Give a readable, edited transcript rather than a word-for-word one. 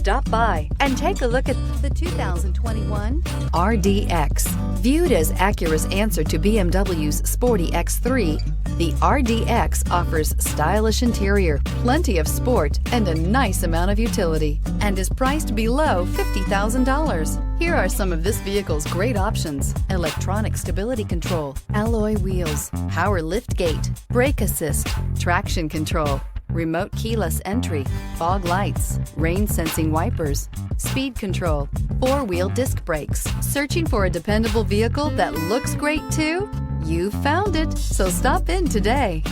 Stop by and take a look at the 2021 RDX. Viewed as Acura's answer to BMW's sporty X3, the RDX offers stylish interior, plenty of sport, and a nice amount of utility, and is priced below $50,000. Here are some of this vehicle's great options: electronic stability control, alloy wheels, power liftgate, brake assist, traction control, remote keyless entry, fog lights, rain sensing wipers, speed control, four-wheel disc brakes. Searching for a dependable vehicle that looks great too? You found it, so stop in today.